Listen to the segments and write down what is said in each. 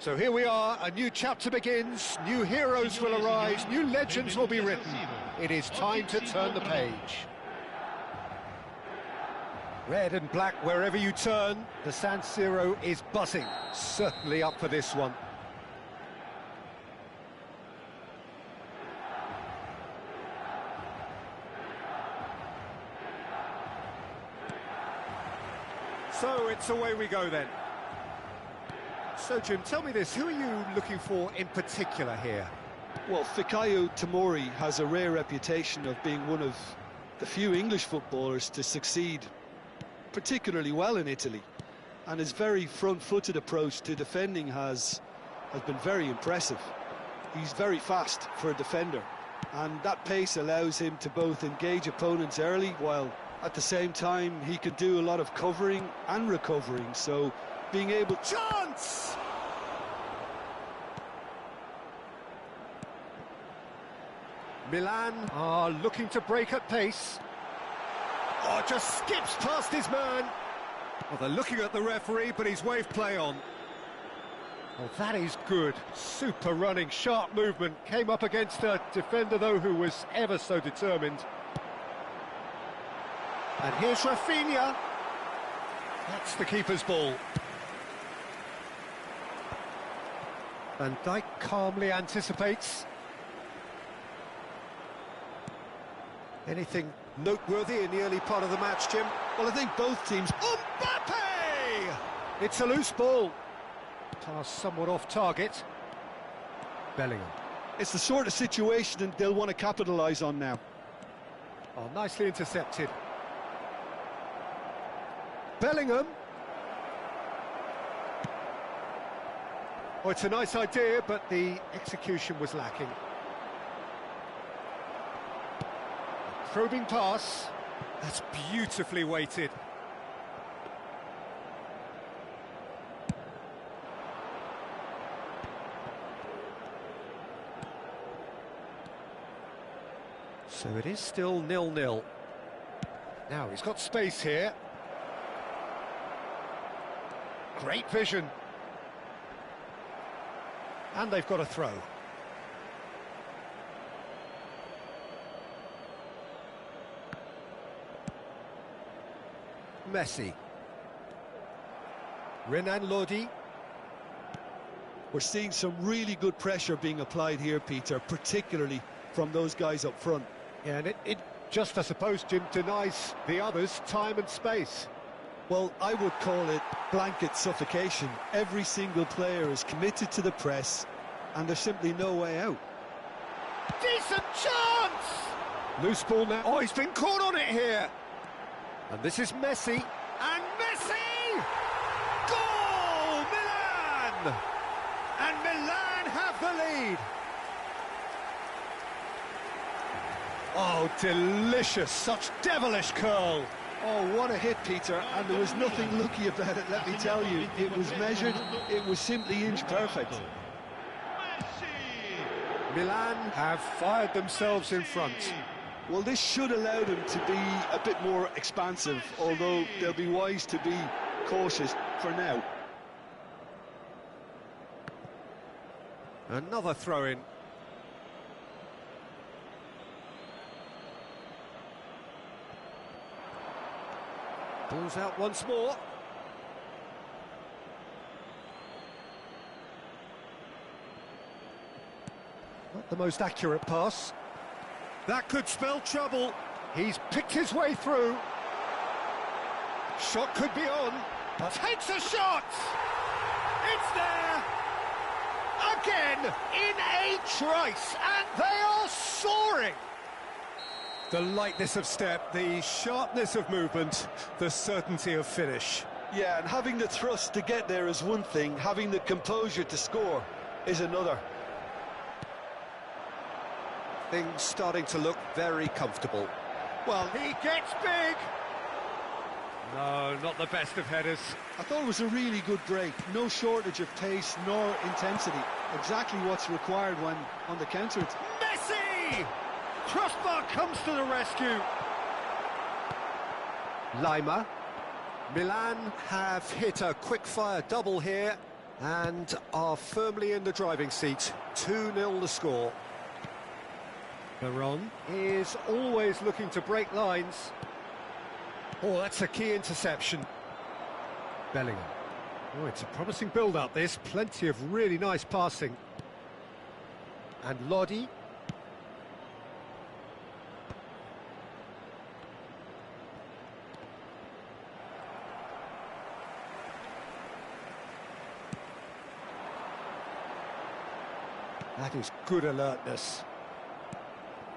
So here we are, a new chapter begins, new heroes will arise, new legends will be written. It is time to turn the page. Red and black wherever you turn, the San Siro is buzzing. Certainly up for this one. So it's away we go then. So Jim, tell me this, who are you looking for in particular here? Well, Fikayo Tomori has a rare reputation of being one of the few English footballers to succeed particularly well in Italy, and his very front-footed approach to defending has been very impressive. He's very fast for a defender, and that pace allows him to both engage opponents early, while at the same time he can do a lot of covering and recovering, so being able... Chance! Milan are looking to break at pace. Oh, just skips past his man. Well, they're looking at the referee, but he's waved play on. Well, that is good. Super running, sharp movement. Came up against a defender, though, who was ever so determined. And here's Rafinha. That's the keeper's ball. Van Dijk calmly anticipates. Anything noteworthy in the early part of the match, Jim? Well, I think both teams... Mbappe! It's a loose ball. Pass somewhat off target. Bellingham. It's the sort of situation that they'll want to capitalise on now. Oh, nicely intercepted. Bellingham. Oh, it's a nice idea, but the execution was lacking. Probing pass. That's beautifully weighted. So it is still 0-0. Now he's got space here. Great vision. And they've got a throw. Messi. Renan Lodi. We're seeing some really good pressure being applied here, Peter, particularly from those guys up front. Yeah, and it just, I suppose, Jim, denies the others time and space. Well, I would call it blanket suffocation. Every single player is committed to the press, and there's simply no way out. Decent chance! Loose ball now. Oh, he's been caught on it here. And this is Messi. And Messi! Goal! Milan! And Milan have the lead. Oh, delicious. Such devilish curl. Oh, what a hit, Peter, and there was nothing lucky about it, let me tell you. It was measured, it was simply inch perfect. Milan have fired themselves in front. Well, this should allow them to be a bit more expansive, although they'll be wise to be cautious for now. Another throw-in. Ball's out once more. Not the most accurate pass. That could spell trouble. He's picked his way through. Shot could be on. Takes a shot! It's there! Again, in a trice, and they are soaring! The lightness of step, the sharpness of movement, the certainty of finish. Yeah, and having the thrust to get there is one thing, having the composure to score is another. Things starting to look very comfortable. Well, he gets big! No, not the best of headers. I thought it was a really good break. No shortage of pace nor intensity. Exactly what's required when on the counter. Messi! Crossbar comes to the rescue. Lima. Milan have hit a quick-fire double here. And are firmly in the driving seat. 2-0 the score. Veron is always looking to break lines. Oh, that's a key interception. Bellingham. Oh, it's a promising build-up, this. Plenty of really nice passing. And Lodi. That is good alertness.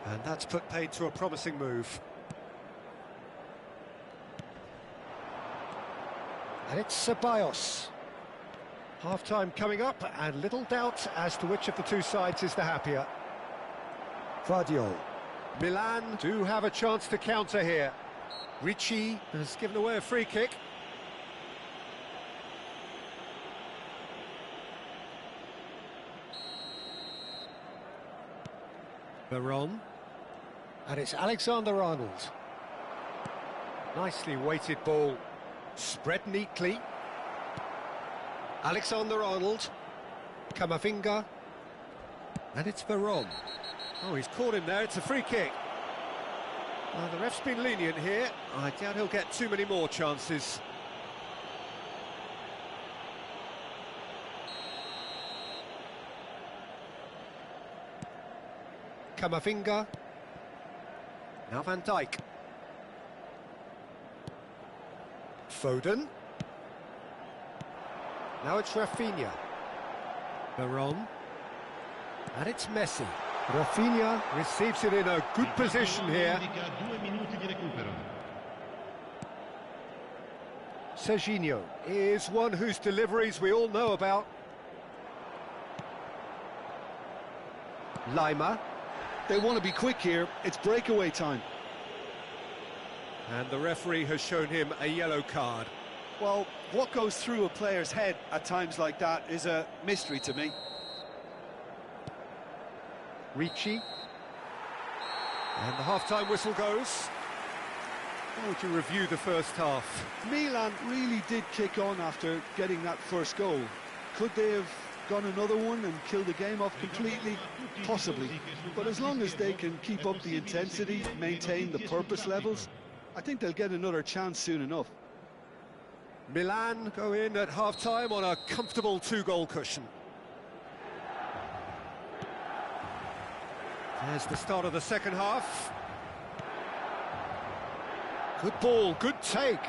And that's put paid to a promising move. And it's Ceballos. Half-time coming up, and little doubt as to which of the two sides is the happier. Vardiol. Milan do have a chance to counter here. Ricci has given away a free kick. Veron. And it's Alexander-Arnold. Nicely weighted ball. Spread neatly. Alexander-Arnold. Camavinga. And it's Veron. Oh, he's caught him there. It's a free kick. The ref's been lenient here. I doubt he'll get too many more chances. Camavinga. Now Van Dijk. Foden. Now it's Rafinha. Veron. And it's Messi. Rafinha receives it in a good position here. Serginho is one whose deliveries we all know about. Lima. They want to be quick here. It's breakaway time. And the referee has shown him a yellow card. Well, what goes through a player's head at times like that is a mystery to me. Ricci. And the half-time whistle goes. How would you review the first half? Milan really did kick on after getting that first goal. Could they have gone another one and killed the game off completely? Possibly. But as long as they can keep up the intensity, maintain the purpose levels, I think they'll get another chance soon enough. Milan go in at half-time on a comfortable 2-goal cushion. There's the start of the second half. Good ball, good take.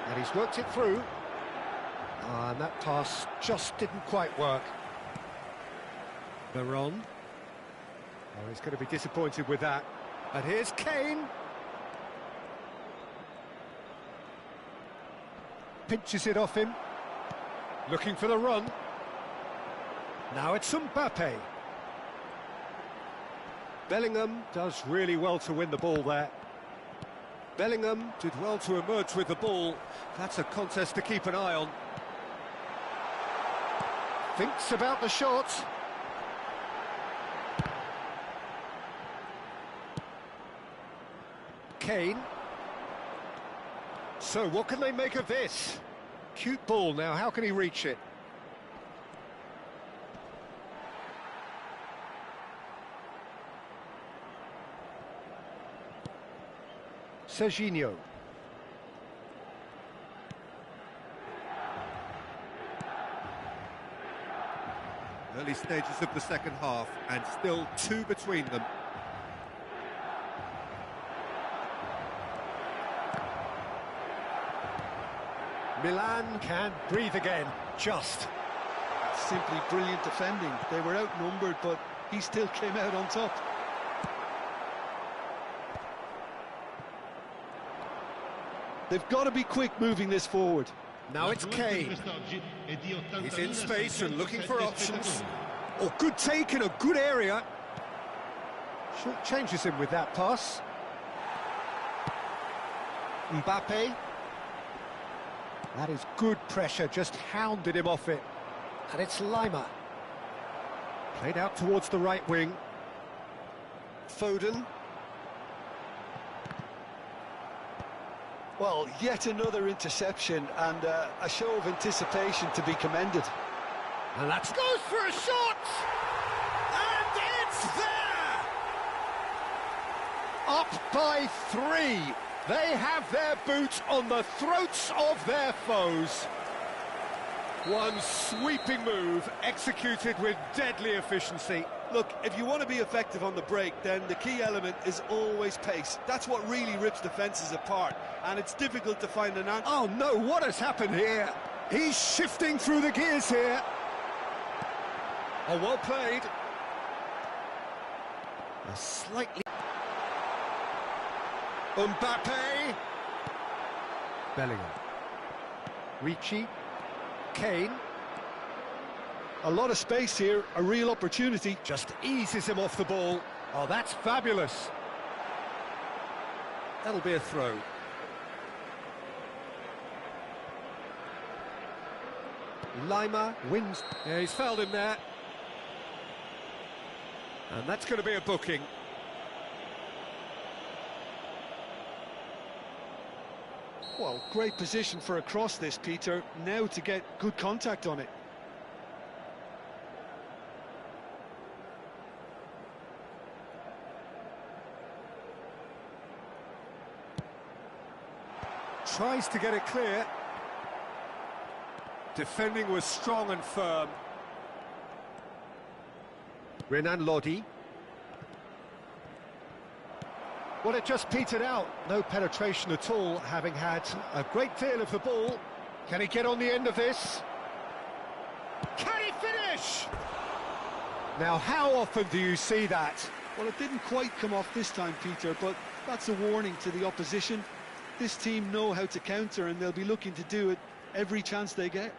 And he's worked it through. And that pass just didn't quite work. Veron. Oh, he's going to be disappointed with that. And here's Kane. Pinches it off him. Looking for the run. Now it's Mbappe. Bellingham does really well to win the ball there. Bellingham did well to emerge with the ball. That's a contest to keep an eye on. Thinks about the shot. Kane. So what can they make of this? Cute ball now, how can he reach it? Serginho. Early stages of the second half, and still 2 between them. Milan can breathe again, just. Simply brilliant defending. They were outnumbered, but he still came out on top. They've got to be quick moving this forward. Now it's Kane. He's in space and looking for options. Oh, good take in a good area. Short changes him with that pass. Mbappe. That is good pressure, just hounded him off it. And it's Lima. Played out towards the right wing. Foden. Well, yet another interception and a show of anticipation to be commended. And that goes for a shot! And it's there! Up by 3. They have their boot on the throats of their foes. One sweeping move, executed with deadly efficiency. Look, if you want to be effective on the break, then the key element is always pace. That's what really rips defences apart, and it's difficult to find an answer. Oh no, what has happened here? He's shifting through the gears here. Oh, well played. A slightly... Mbappe. Bellingham. Ricci. Kane. A lot of space here, a real opportunity. Just eases him off the ball. Oh, that's fabulous. That'll be a throw. Lima wins. Yeah, he's fouled him there. And that's going to be a booking. Well, great position for a cross this, Peter. Now to get good contact on it. Tries to get it clear. Defending was strong and firm. Renan Lodi. Well, it just petered out. No penetration at all, having had a great deal of the ball. Can he get on the end of this? Can he finish? Now, how often do you see that? Well, it didn't quite come off this time, Peter, but that's a warning to the opposition. This team know how to counter, and they'll be looking to do it every chance they get.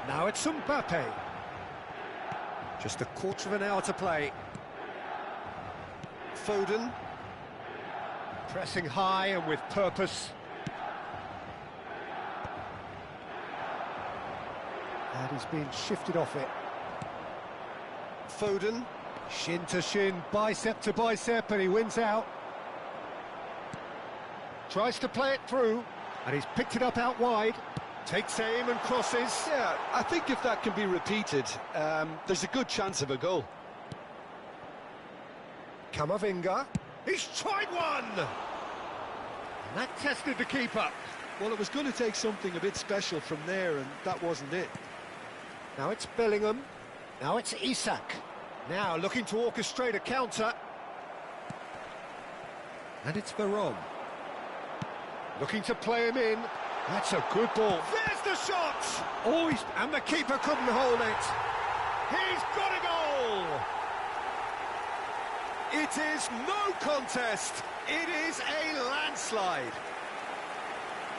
Now it's Mbappe. Just a quarter of an hour to play. Foden. Pressing high and with purpose. And he's being shifted off it. Foden. Shin to shin, bicep to bicep, and he wins out. Tries to play it through, and he's picked it up out wide. Takes aim and crosses. Yeah, I think if that can be repeated, there's a good chance of a goal. Camavinga. He's tried one! And that tested the keeper. Well, it was going to take something a bit special from there, and that wasn't it. Now it's Bellingham. Now it's Isak. Now looking to orchestrate a counter. And it's Veron. Looking to play him in. That's a good ball. There's the shot! Oh, and the keeper couldn't hold it. He's got a goal! It is no contest. It is a landslide.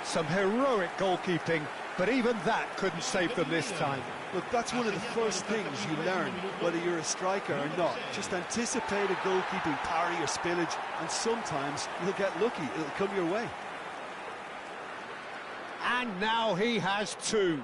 Some heroic goalkeeping, but even that couldn't save them this time. Look, that's one of the first things you learn, whether you're a striker or not. Just anticipate a goalkeeping parry or spillage, and sometimes you'll get lucky. It'll come your way. And now he has two.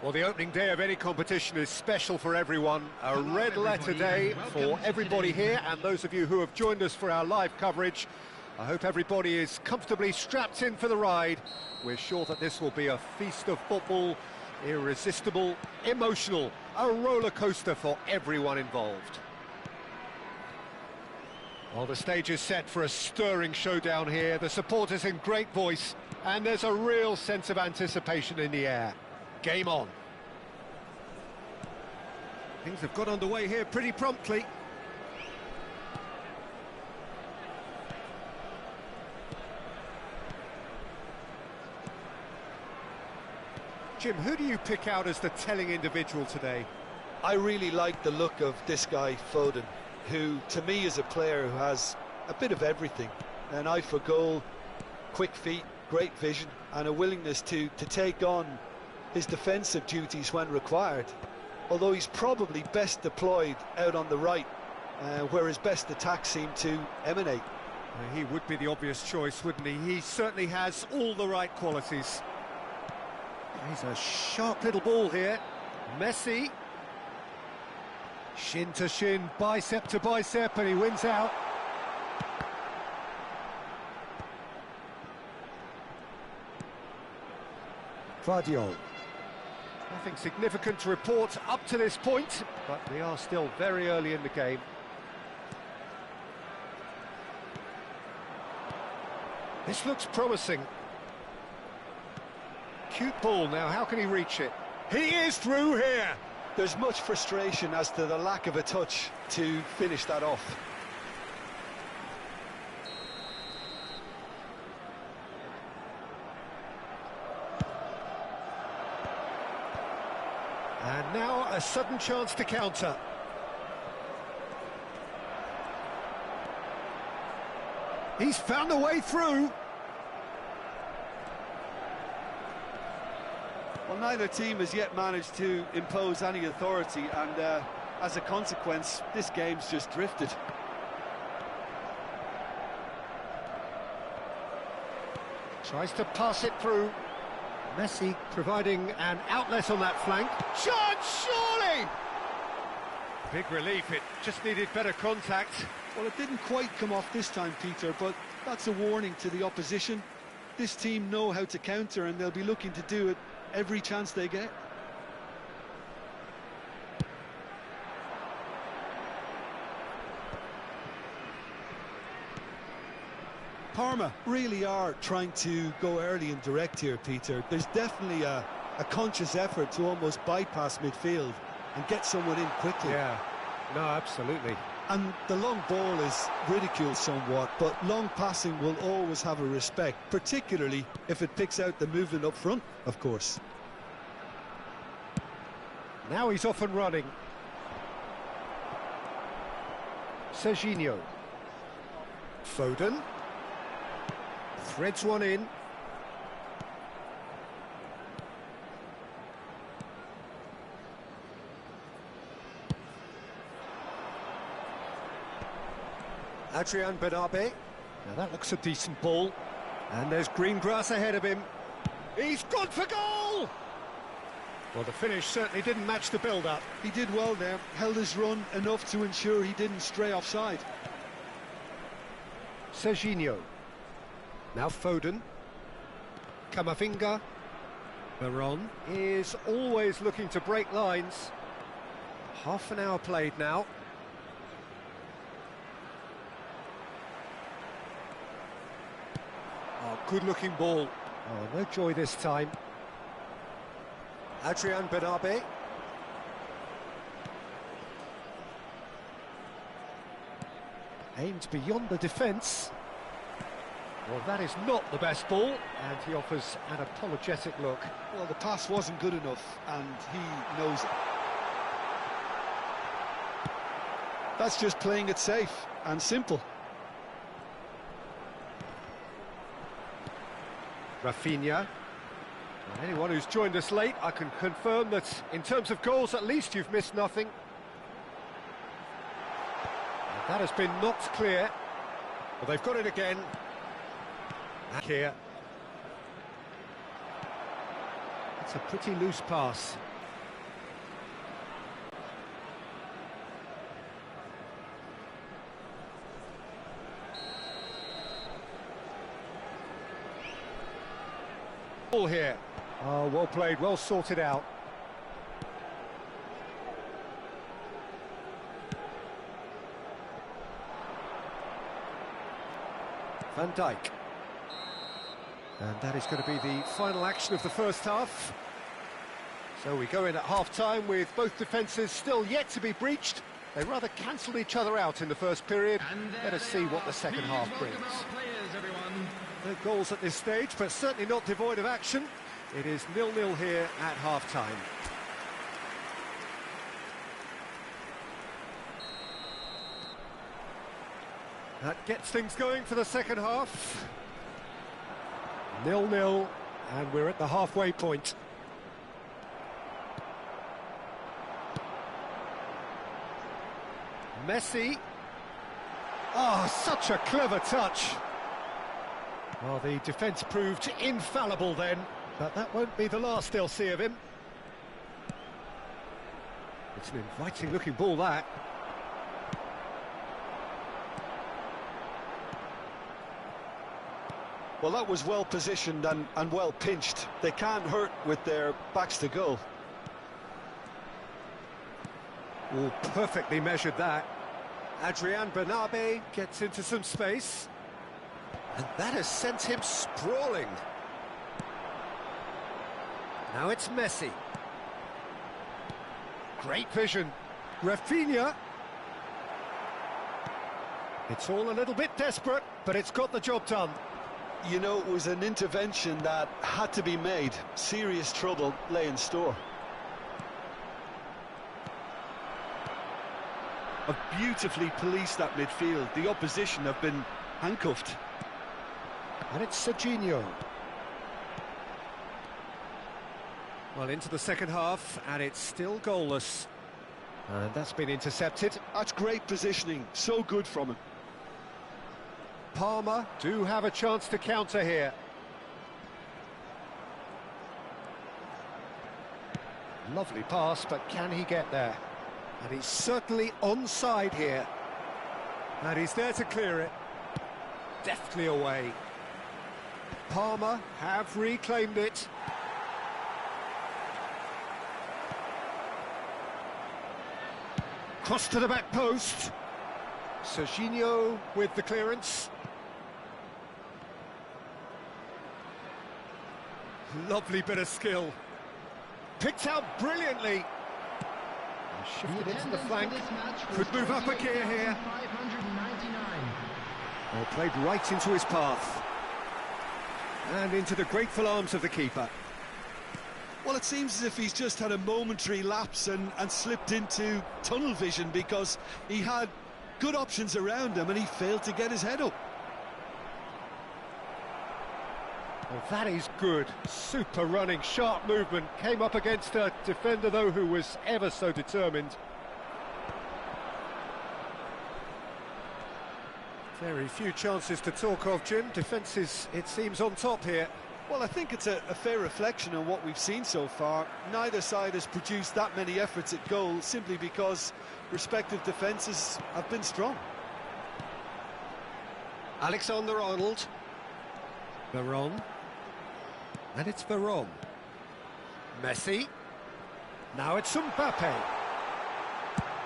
Well, the opening day of any competition is special for everyone. A red letter day for everybody here, and those of you who have joined us for our live coverage. I hope everybody is comfortably strapped in for the ride. We're sure that this will be a feast of football, irresistible, emotional, a roller coaster for everyone involved. Well, the stage is set for a stirring showdown here. The supporters in great voice, and there's a real sense of anticipation in the air. Game on. Things have got underway here pretty promptly. Jim, who do you pick out as the telling individual today? I really like the look of this guy, Foden, who to me is a player who has a bit of everything. An eye for goal, quick feet, great vision, and a willingness to take on his defensive duties when required, although he's probably best deployed out on the right, where his best attacks seem to emanate. He would be the obvious choice, wouldn't he? He certainly has all the right qualities. He's a sharp little ball here. Messi. Shin to shin, bicep to bicep, and he wins out. Vardiol. Nothing significant to report up to this point, but we are still very early in the game. This looks promising. Cute ball now, how can he reach it? He is through here! There's much frustration as to the lack of a touch to finish that off. And now a sudden chance to counter. He's found a way through. Well, neither team has yet managed to impose any authority, and as a consequence, this game's just drifted. Tries to pass it through. Messi providing an outlet on that flank. Chance, surely! Big relief, it just needed better contact. Well, it didn't quite come off this time, Peter, but that's a warning to the opposition. This team know how to counter, and they'll be looking to do it every chance they get. Parma really are trying to go early and direct here, Peter. There's definitely a conscious effort to almost bypass midfield and get someone in quickly. Yeah, no, absolutely. And the long ball is ridiculed somewhat, but long passing will always have a respect, particularly if it picks out the movement up front, of course. Now he's off and running. Serginho. Foden. Threads one in. Adrian Benabe. Now that looks a decent ball. And there's green grass ahead of him. He's gone for goal! Well, the finish certainly didn't match the build-up. He did well there, held his run enough to ensure he didn't stray offside. Serginho. Now Foden. Camavinga. Veron is always looking to break lines. Half an hour played now. Oh, good-looking ball. Oh, no joy this time. Adrian Benabe. Aimed beyond the defence. Well, that is not the best ball, and he offers an apologetic look. Well, the pass wasn't good enough, and he knows it. That's just playing it safe and simple. Rafinha. And anyone who's joined us late, I can confirm that in terms of goals, at least you've missed nothing. And that has been knocked clear. Well, they've got it again. Here. It's a pretty loose pass. trouble here. Oh, well played, well sorted out. Van Dijk. And that is going to be the final action of the first half. So we go in at half-time with both defences still yet to be breached. They rather cancelled each other out in the first period. Let us see what the second half brings. No goals at this stage, but certainly not devoid of action. It is 0-0 here at half-time. That gets things going for the second half. 0-0, and we're at the halfway point. Messi. Oh, such a clever touch. Well, the defence proved infallible then, but that won't be the last they'll see of him. It's an inviting-looking ball, that. Well, that was well positioned and well pinched. They can't hurt with their backs to goal. Oh, perfectly measured that. Adrian Bernabe gets into some space. And that has sent him sprawling. Now it's Messi. Great vision. Rafinha. It's all a little bit desperate, but it's got the job done. You know, it was an intervention that had to be made. Serious trouble lay in store. Have beautifully policed that midfield. The opposition have been handcuffed. And it's Serginho. Well, into the second half, and it's still goalless. And that's been intercepted. That's great positioning. So good from him. Palmer do have a chance to counter here. Lovely pass, but can he get there? And he's certainly onside here. And he's there to clear it. Deftly away. Palmer have reclaimed it. Cross to the back post. Serginho with the clearance. Lovely bit of skill. Picked out brilliantly. Shifted into the flank. Could move up a gear here. Well, played right into his path. And into the grateful arms of the keeper. Well, it seems as if he's just had a momentary lapse and slipped into tunnel vision, because he had good options around him and he failed to get his head up. Well, that is good. Super running, sharp movement. Came up against a defender, though, who was ever so determined. Very few chances to talk of, Jim. Defence is, it seems, on top here. Well, I think it's a fair reflection on what we've seen so far. Neither side has produced that many efforts at goal, simply because respective defences have been strong. Alexander-Arnold. Veron. And it's Veron. Messi. Now it's Mbappe.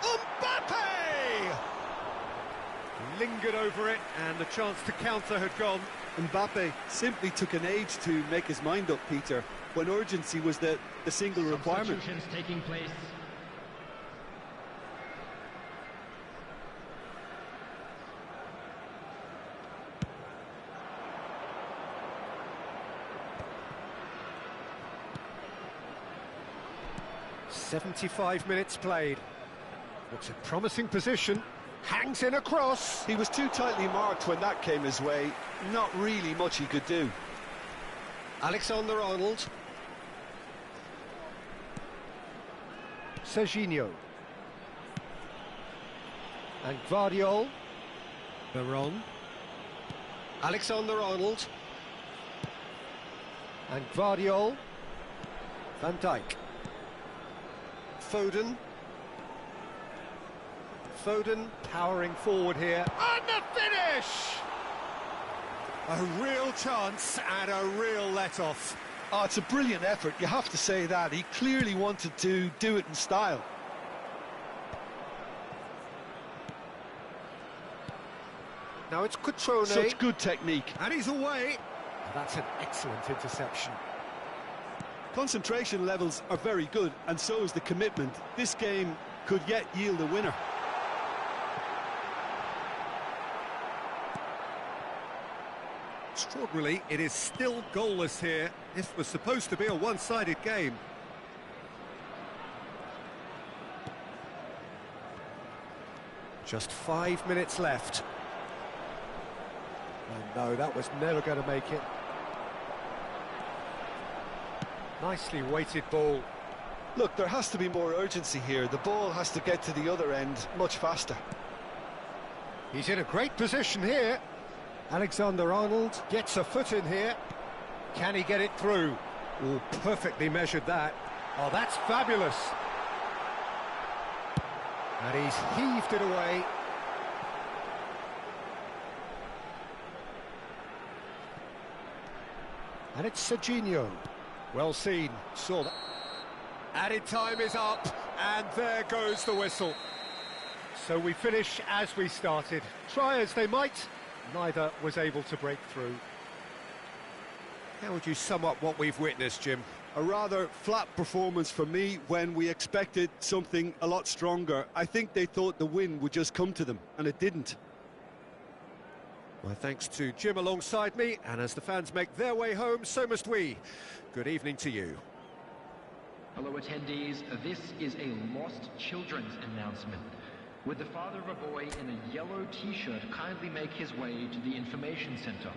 Mbappe! Lingered over it, and the chance to counter had gone. Mbappe simply took an age to make his mind up, Peter, when urgency was the single requirement. Taking place. "75 minutes played. Looks a promising position. Hangs in a cross. He was too tightly marked when that came his way. Not really much he could do. Alexander-Arnold. Serginho. And Guardiol. Veron. Alexander-Arnold. And Guardiol. Van Dijk. Foden. Foden powering forward here. And the finish! A real chance and a real let-off. Oh, it's a brilliant effort, you have to say that. He clearly wanted to do it in style. Now it's Cutrone. Such good technique. And he's away. That's an excellent interception. Concentration levels are very good, and so is the commitment. This game could yet yield a winner. Extraordinarily, it is still goalless here. This was supposed to be a one-sided game. Just 5 minutes left. Oh no, that was never going to make it. Nicely weighted ball. Look, there has to be more urgency here. The ball has to get to the other end much faster. He's in a great position here. Alexander-Arnold gets a foot in here. Can he get it through? Oh, perfectly measured that. Oh, that's fabulous. And he's heaved it away. And it's Serginho. Well seen, saw that. Added time is up, and there goes the whistle. So we finish as we started. Try as they might, neither was able to break through. How would you sum up what we've witnessed, Jim? A rather flat performance for me when we expected something a lot stronger. I think they thought the win would just come to them, and it didn't. My thanks to Jim alongside me, and as the fans make their way home, so must we. Good evening to you. Hello attendees, this is a lost children's announcement. Would the father of a boy in a yellow t-shirt kindly make his way to the information center?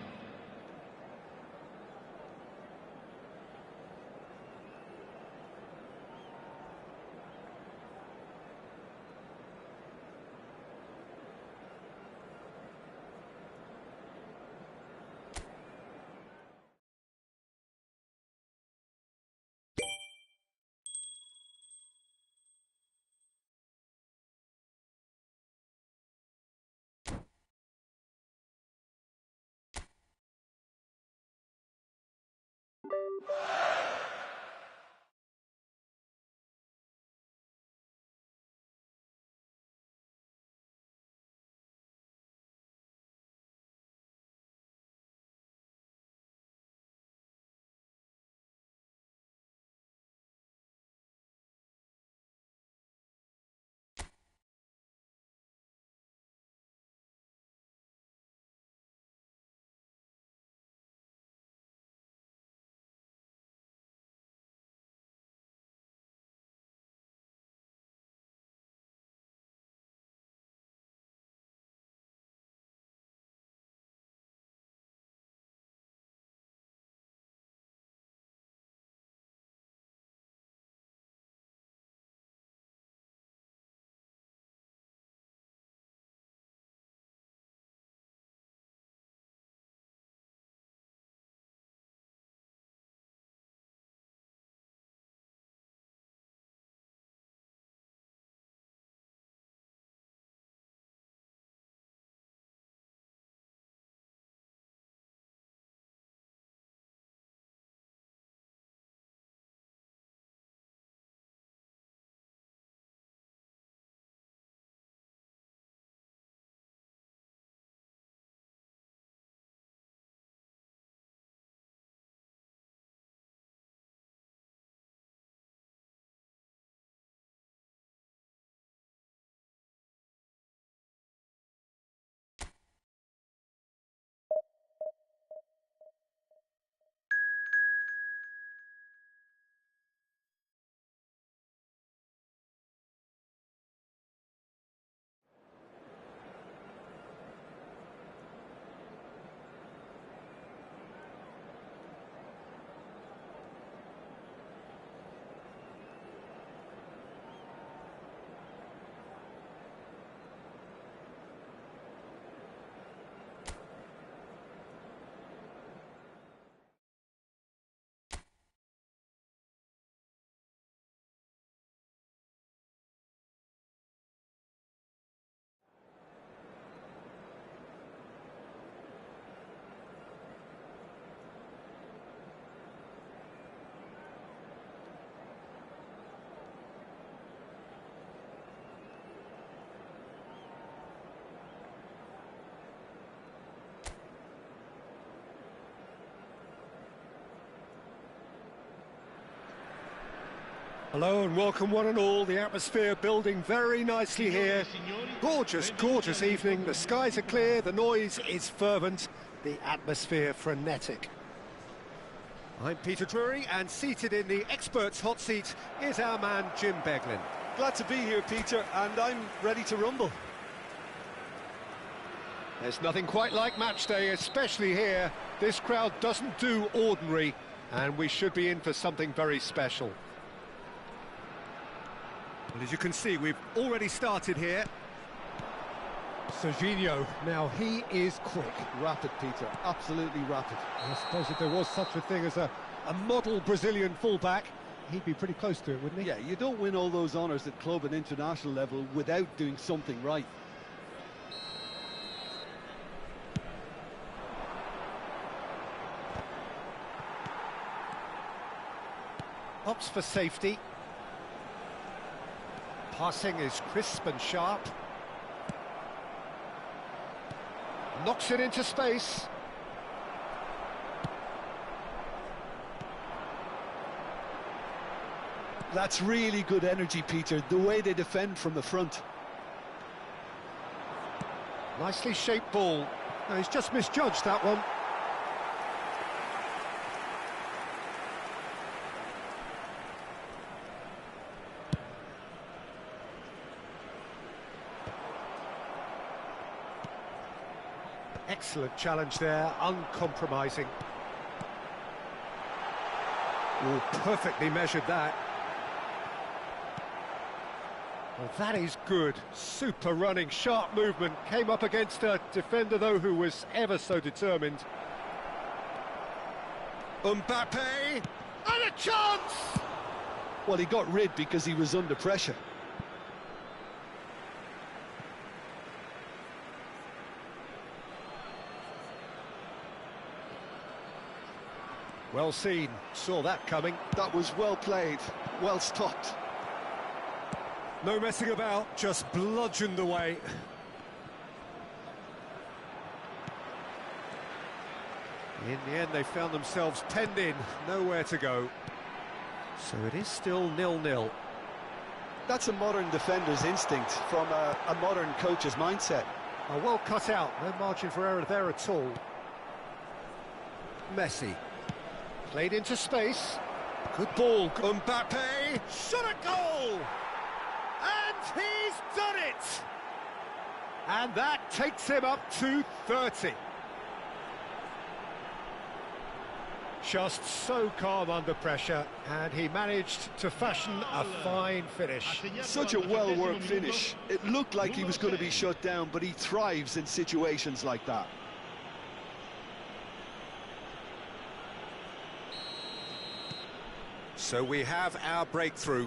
Hello and welcome one and all. The atmosphere building very nicely here. Gorgeous, gorgeous evening. The skies are clear, the noise is fervent, the atmosphere frenetic. I'm Peter Drury, and seated in the experts' hot seat is our man Jim Beglin. Glad to be here, Peter, and I'm ready to rumble. There's nothing quite like match day, especially here. This crowd doesn't do ordinary, and we should be in for something very special. Well, as you can see, we've already started here. Serginho, now he is quick. Rapid, Peter, absolutely rapid. I suppose if there was such a thing as a model Brazilian fullback, he'd be pretty close to it, wouldn't he? Yeah, you don't win all those honours at club and international level without doing something right. Opts for safety. Passing is crisp and sharp. Knocks it into space. That's really good energy, Peter, the way they defend from the front. Nicely shaped ball. No, he's just misjudged that one. Excellent challenge there, uncompromising. Oh, perfectly measured that. Well, that is good. Super running, sharp movement. Came up against a defender, though, who was ever so determined. Mbappe! And a chance! Well, he got rid because he was under pressure. Well seen, saw that coming. That was well played, well stopped. No messing about, just bludgeoned away. In the end, they found themselves penned in, nowhere to go. So it is still 0-0. That's a modern defender's instinct from a modern coach's mindset. Oh, well cut out, no margin for error there at all. Messi. Played into space. Good ball. Mbappe. Shot a goal! And he's done it! And that takes him up to 30. Just so calm under pressure, and he managed to fashion a fine finish. Such a well-worked finish. It looked like he was going to be shut down, but he thrives in situations like that. So we have our breakthrough.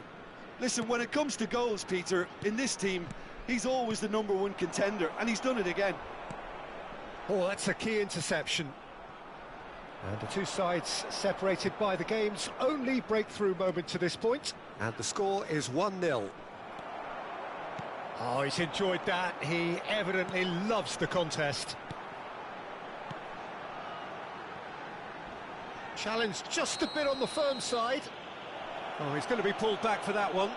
Listen, when it comes to goals, Peter, in this team, he's always the #1 contender, and he's done it again. Oh, that's a key interception. And the two sides separated by the game's only breakthrough moment to this point. And the score is 1-0. Oh, he's enjoyed that. He evidently loves the contest. Challenge just a bit on the firm side. Oh, he's going to be pulled back for that one.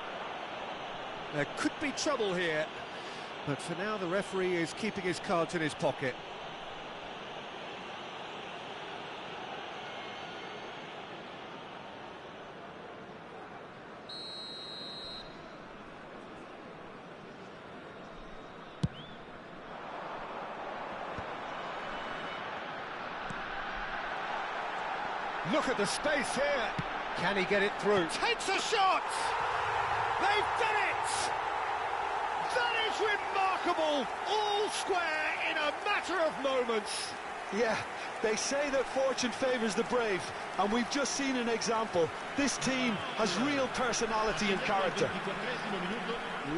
There could be trouble here, but for now the referee is keeping his cards in his pocket. Look at the space here. Can he get it through? Takes a shot! They've done it! That is remarkable! All square in a matter of moments. Yeah, they say that fortune favours the brave, and we've just seen an example. This team has real personality and character.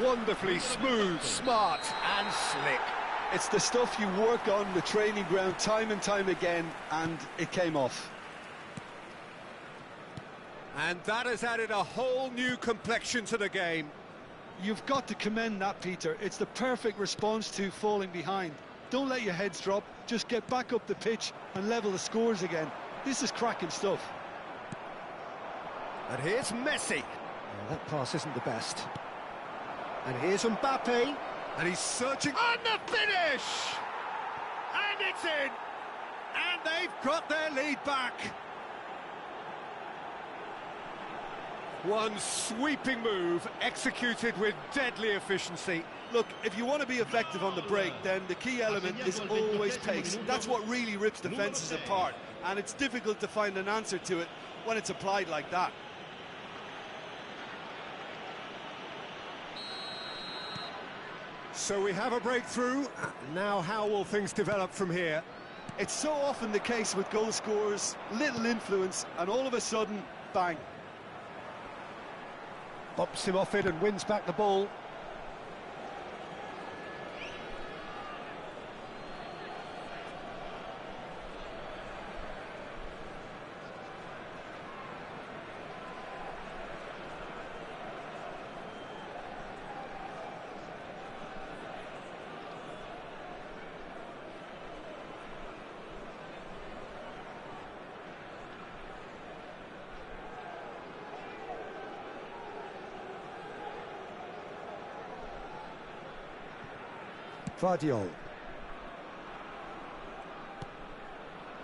Wonderfully smooth, smart and slick. It's the stuff you work on the training ground time and time again, and it came off. And that has added a whole new complexion to the game. You've got to commend that, Peter. It's the perfect response to falling behind. Don't let your heads drop, just get back up the pitch and level the scores again. This is cracking stuff. And here's Messi. Well, that pass isn't the best. And here's Mbappe. And he's searching. And the finish! And it's in! And they've got their lead back. One sweeping move, executed with deadly efficiency. Look, if you want to be effective on the break, then the key element is always pace. That's what really rips defences apart, and it's difficult to find an answer to it when it's applied like that. So we have a breakthrough. Now how will things develop from here? It's so often the case with goal scorers, little influence, and all of a sudden, bang. Bumps him off it and wins back the ball. Vardiol.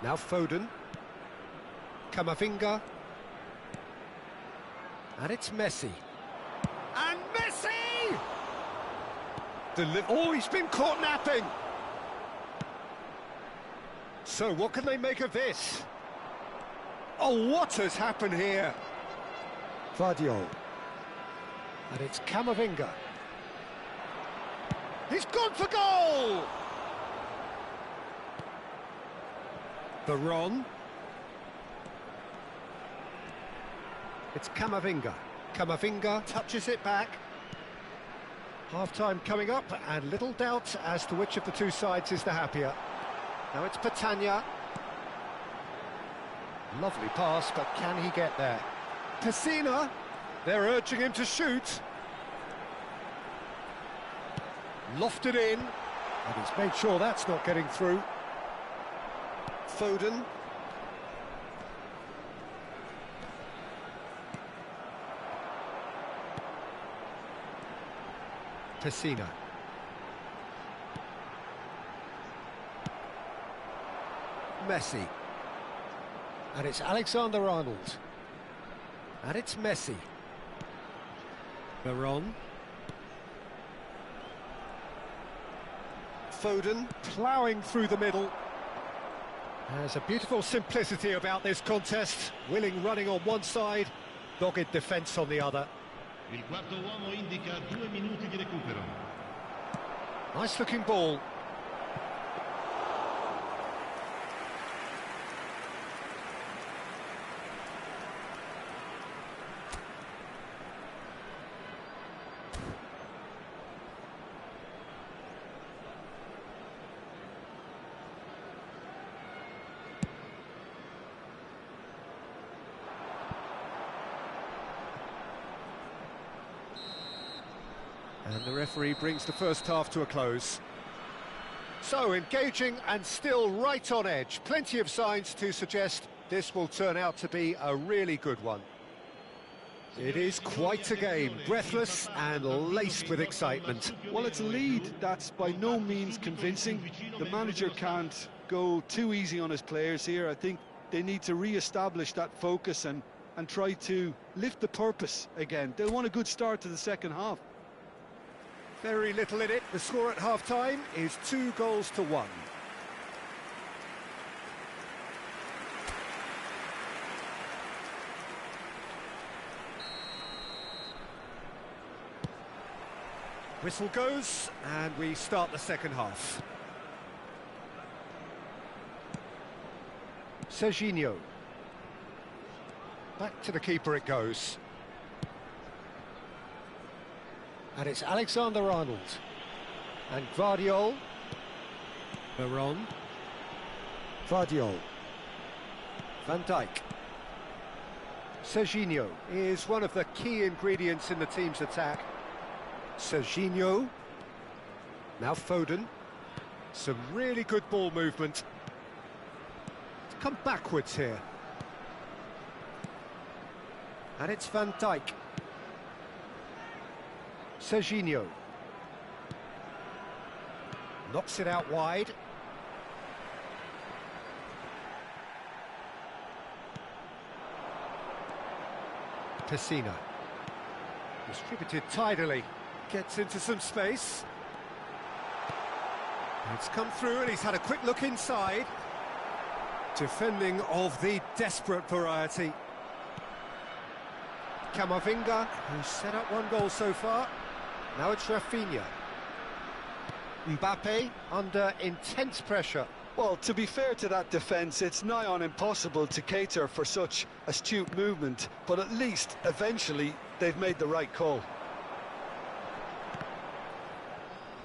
Now Foden. Camavinga. And it's Messi. And Messi! Oh, he's been caught napping! So what can they make of this? Oh, what has happened here? Vardiol. And it's Camavinga. He's gone for goal! Veron. It's Camavinga. Camavinga touches it back. Half-time coming up, and little doubt as to which of the two sides is the happier. Now it's Patania. Lovely pass, but can he get there? Pessina. They're urging him to shoot. Lofted in, and he's made sure that's not getting through. Foden. Pessina. Messi. And it's Alexander-Arnold. And it's Messi. Veron. Foden ploughing through the middle. There's a beautiful simplicity about this contest. Willing running on one side, dogged defence on the other. Il quarto uomo indica 2 minuti di recupero. Nice looking ball. And the referee brings the first half to a close. So, engaging and still right on edge. Plenty of signs to suggest this will turn out to be a really good one. It is quite a game, breathless and laced with excitement. Well, it's a lead that's by no means convincing. The manager can't go too easy on his players here. I think they need to re-establish that focus and try to lift the purpose again. They'll want a good start to the second half. Very little in it. The score at half-time is 2-1. Whistle goes, and we start the second half. Serginho. Back to the keeper it goes. And it's Alexander-Arnold. And Vardiol. Veron. Vardiol. Van Dijk. Serginho is one of the key ingredients in the team's attack. Serginho. Now Foden. Some really good ball movement. Come backwards here. And it's Van Dijk. Serginho. Knocks it out wide. Pessina. Distributed tidily. Gets into some space. It's come through and he's had a quick look inside. Defending of the desperate variety. Camavinga, who's set up one goal so far. Now it's Rafinha. Mbappe under intense pressure. Well, to be fair to that defence, it's nigh on impossible to cater for such astute movement, but at least, eventually, they've made the right call.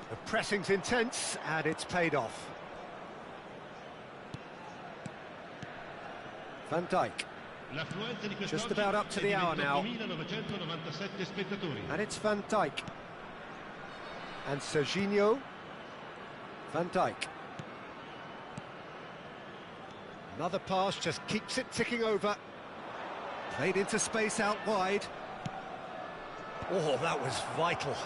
The pressing's intense, and it's paid off. Van Dijk. Just about up to the hour now. And it's Van Dijk. And Serginho. Van Dijk. Another pass, just keeps it ticking over. Played into space out wide. Oh, that was vital.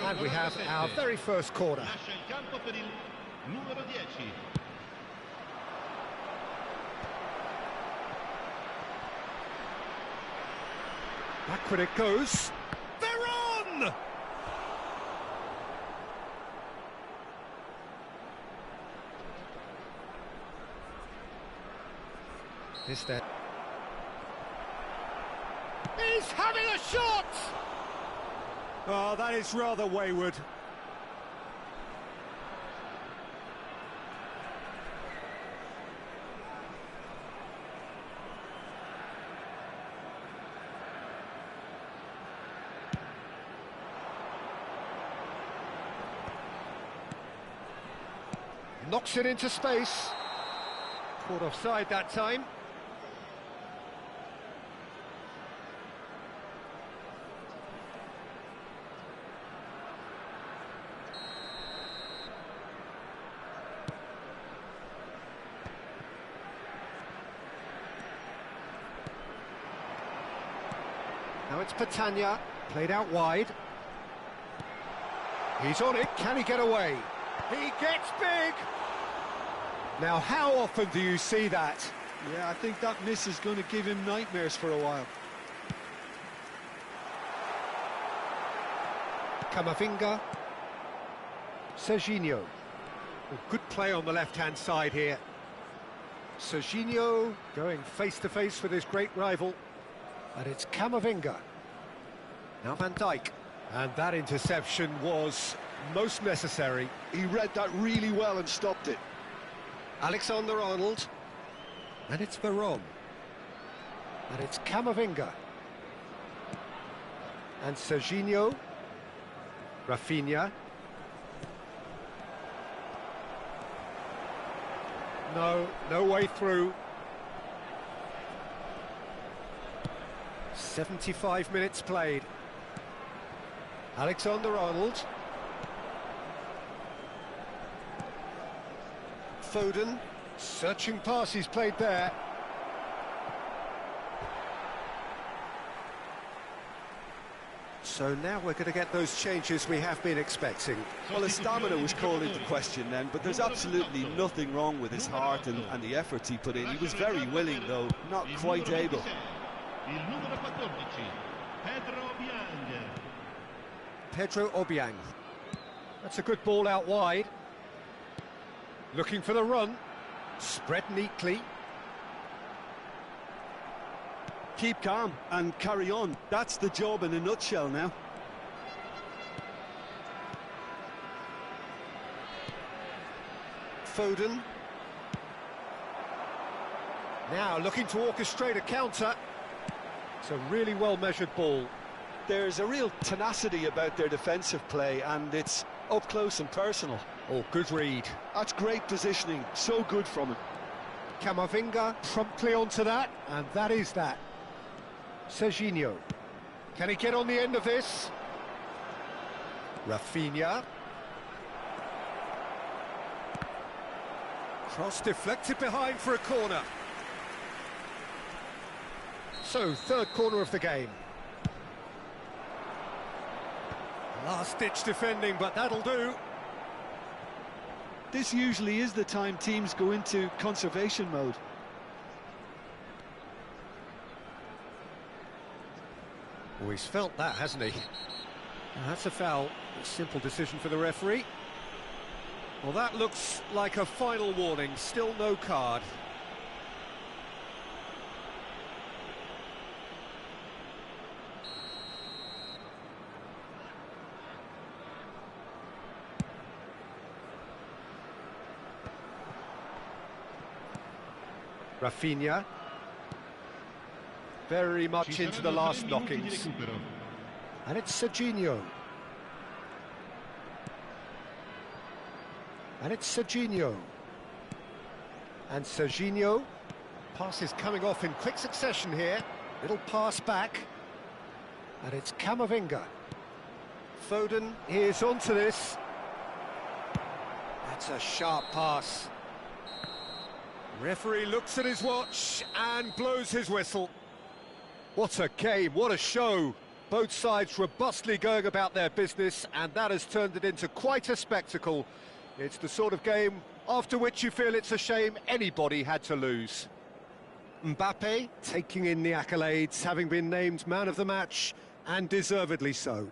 And we have our very first corner. Backward it goes. They're on! Is there? He's having a shot! Oh, that is rather wayward. Knocks it into space. Caught offside that time. Now it's Patania, played out wide. He's on it, can he get away? He gets big! Now, how often do you see that? Yeah, I think that miss is going to give him nightmares for a while. Camavinga. Serginho. Oh, good play on the left-hand side here. Serginho going face-to-face with his great rival. And it's Camavinga. Now Van Dijk. And that interception was most necessary. He read that really well and stopped it. Alexander-Arnold. And it's Veron. And it's Camavinga. And Serginho. Rafinha. No way through. 75 minutes played. Alexander-Arnold. Foden, searching pass he's played there. So now we're going to get those changes we have been expecting. Well, his stamina was called into question then, but there's absolutely nothing wrong with his heart and the efforts he put in. He was very willing, though, not quite able. Pedro Obiang. That's a good ball out wide. Looking for the run. Spread neatly. Keep calm and carry on. That's the job in a nutshell now. Foden. Now looking to orchestrate a counter. It's a really well-measured ball. There's a real tenacity about their defensive play, and it's up close and personal. Oh, good read. That's great positioning, so good from him. Camavinga promptly onto that, and that is that. Serginho. Can he get on the end of this? Rafinha. Cross deflected behind for a corner. So, third corner of the game. Last-ditch defending, but that'll do. This usually is the time teams go into conservation mode. Oh, he's felt that, hasn't he? That's a foul. A simple decision for the referee. Well, that looks like a final warning. Still no card. Rafinha. Very much into the last knockings. And it's Serginho. And it's Serginho. And Serginho. Pass is coming off in quick succession here. Little pass back. And it's Camavinga. Foden is onto this. That's a sharp pass. Referee looks at his watch and blows his whistle. What a game, what a show. Both sides robustly going about their business, and that has turned it into quite a spectacle. It's the sort of game after which you feel it's a shame anybody had to lose. Mbappe taking in the accolades, having been named man of the match, and deservedly so.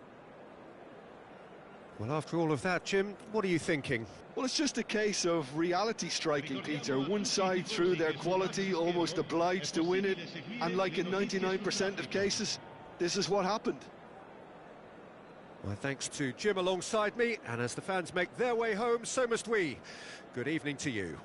Well, after all of that, Jim, what are you thinking? Well, it's just a case of reality striking, Peter. One side, through their quality, almost obliged to win it, and like in 99% of cases, this is what happened. Well, thanks to Jim alongside me, and as the fans make their way home, so must we. Good evening to you.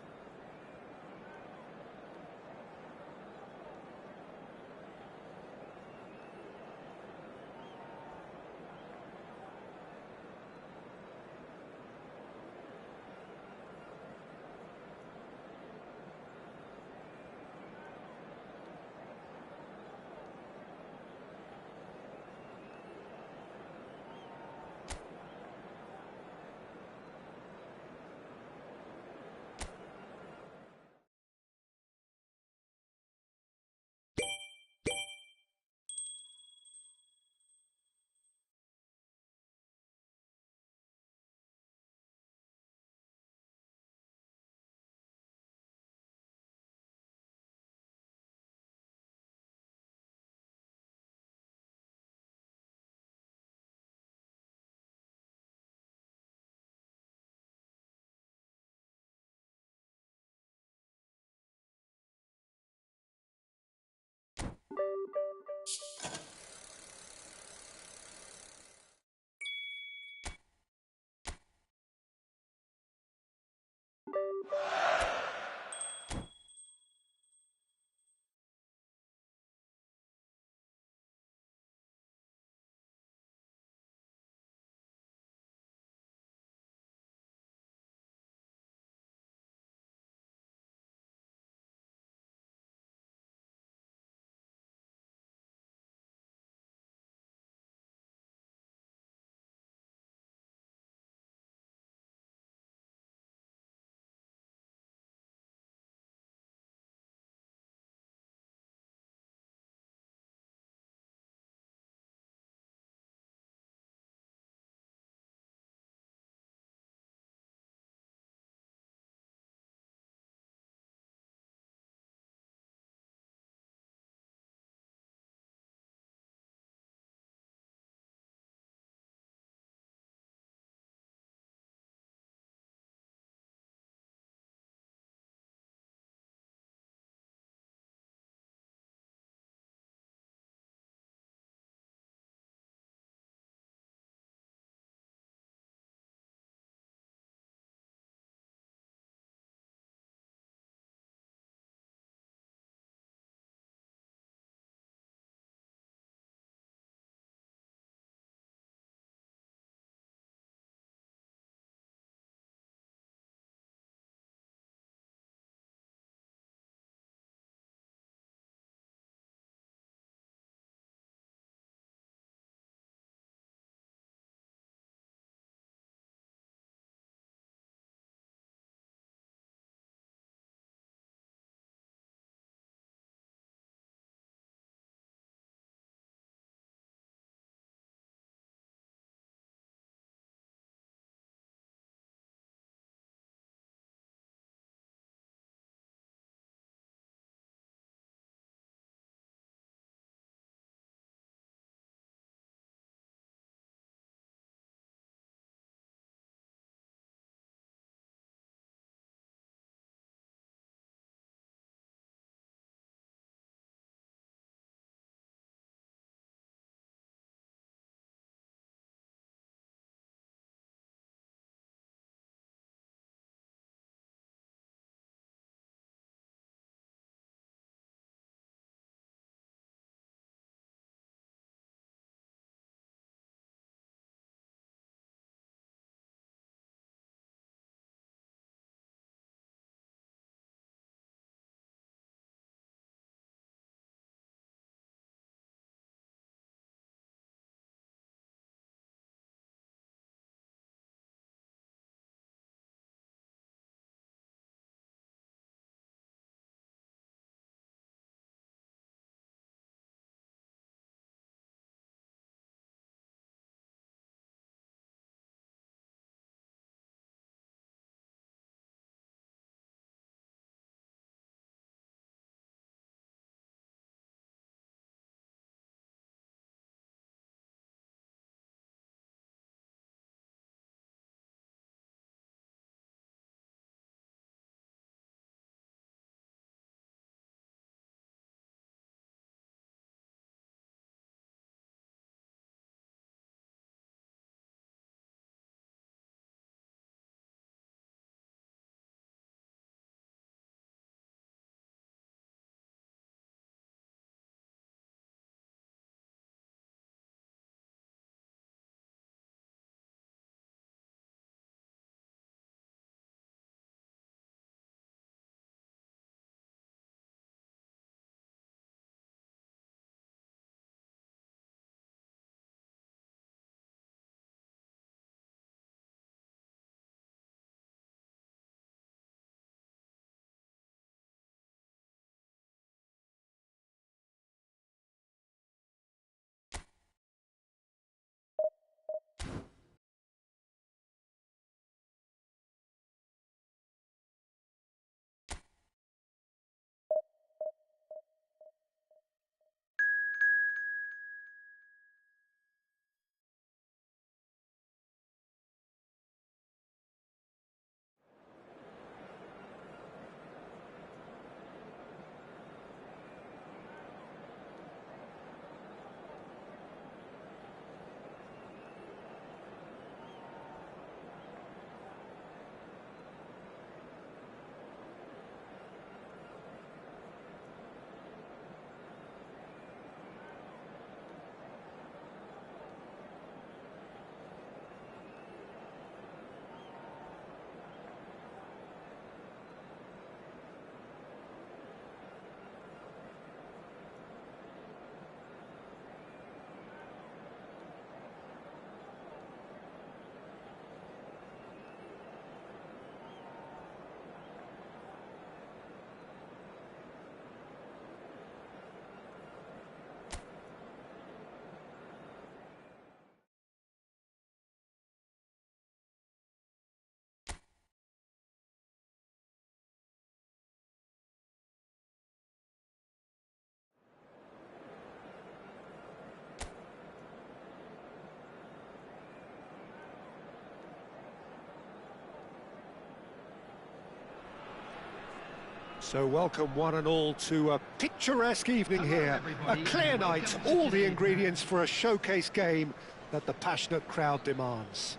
So welcome one and all to a picturesque evening here, a clear night, all the ingredients for a showcase game that the passionate crowd demands.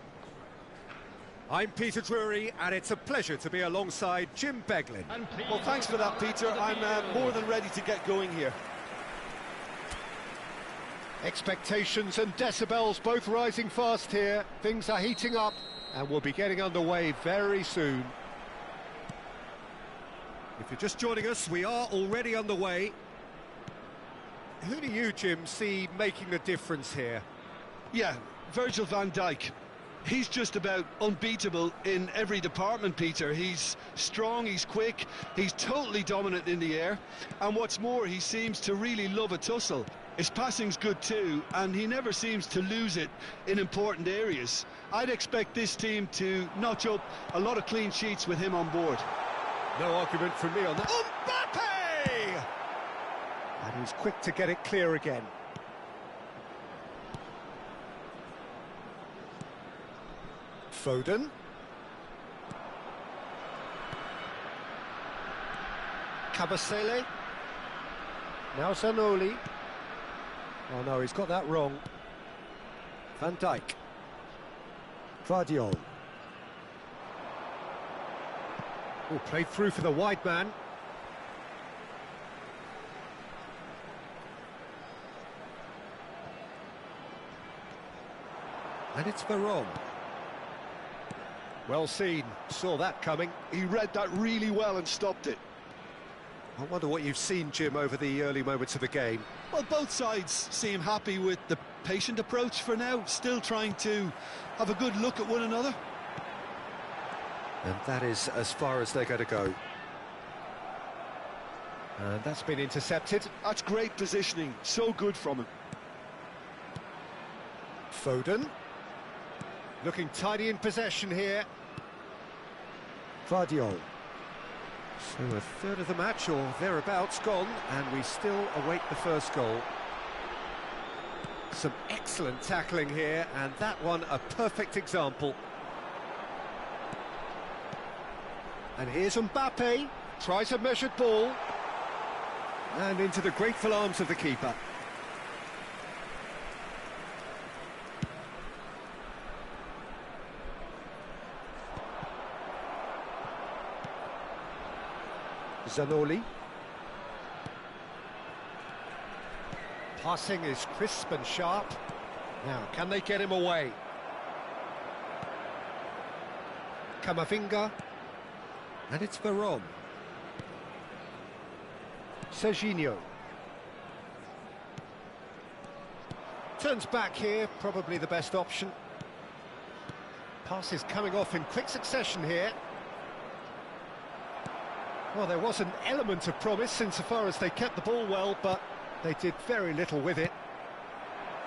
I'm Peter Drury, and it's a pleasure to be alongside Jim Beglin. Well, thanks for that, Peter. I'm more than ready to get going here. Expectations and decibels both rising fast here. Things are heating up, and we'll be getting underway very soon. If you're just joining us, we are already underway. Who do you, Jim, see making the difference here? Yeah, Virgil van Dijk. He's just about unbeatable in every department, Peter. He's strong, he's quick, he's totally dominant in the air. And what's more, he seems to really love a tussle. His passing's good too, and he never seems to lose it in important areas. I'd expect this team to notch up a lot of clean sheets with him on board. No argument from me on that. Mbappe! And he's quick to get it clear again. Foden. Kabasele. Now Zanoli. Oh no, he's got that wrong. Van Dijk. Vardiol. Oh, played through for the wide man. And it's Varane. Well seen, saw that coming. He read that really well and stopped it. I wonder what you've seen, Jim, over the early moments of the game. Well, both sides seem happy with the patient approach for now, still trying to have a good look at one another. And that is as far as they're going to go. And that's been intercepted. That's great positioning, so good from him. Foden. Looking tidy in possession here. Vardiol. So a third of the match, or thereabouts, gone, and we still await the first goal. Some excellent tackling here, and that one a perfect example. And here's Mbappe, tries a measured ball, and into the grateful arms of the keeper. Zanoli. Passing is crisp and sharp. Now, can they get him away? Camavinga. And it's Varane. Serginho. Turns back here, probably the best option. Passes coming off in quick succession here. Well, there was an element of promise insofar as they kept the ball well, but they did very little with it.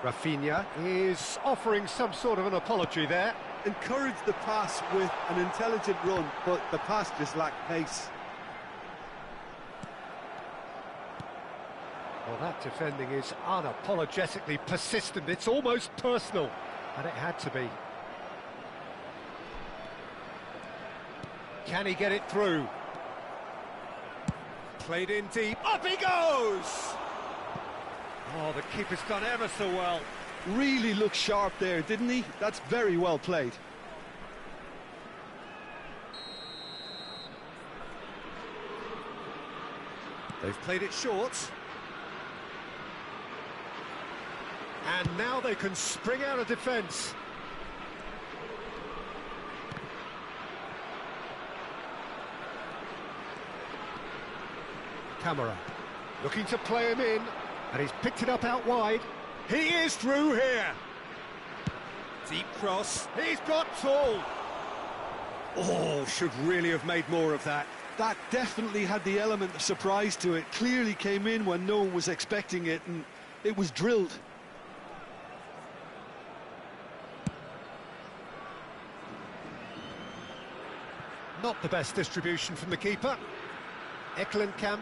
Rafinha is offering some sort of an apology there. Encouraged the pass with an intelligent run, but the pass just lacked pace. Well, that defending is unapologetically persistent. It's almost personal, and it had to be. Can he get it through? Played in deep, up he goes! Oh, the keeper's done ever so well. Really looked sharp there, didn't he? That's very well played. They've played it short. And now they can spring out of defence. Camara looking to play him in, and he's picked it up out wide. He is through here. Deep cross. He's got tall. Oh, should really have made more of that. That definitely had the element of surprise to it. Clearly came in when no one was expecting it, and it was drilled. Not the best distribution from the keeper. Eklenkamp.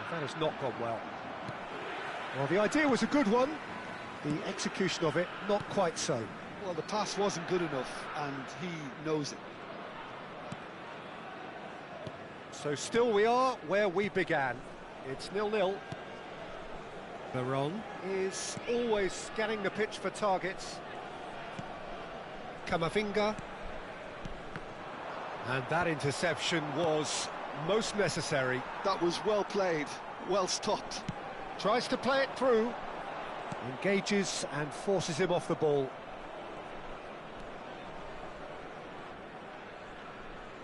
That has not gone well. Well, the idea was a good one. The execution of it, not quite so. Well, the pass wasn't good enough, and he knows it. So still we are where we began. It's 0-0. Veron is always scanning the pitch for targets. Camavinga. And that interception was most necessary. That was well played, well stopped. Tries to play it through. Engages and forces him off the ball.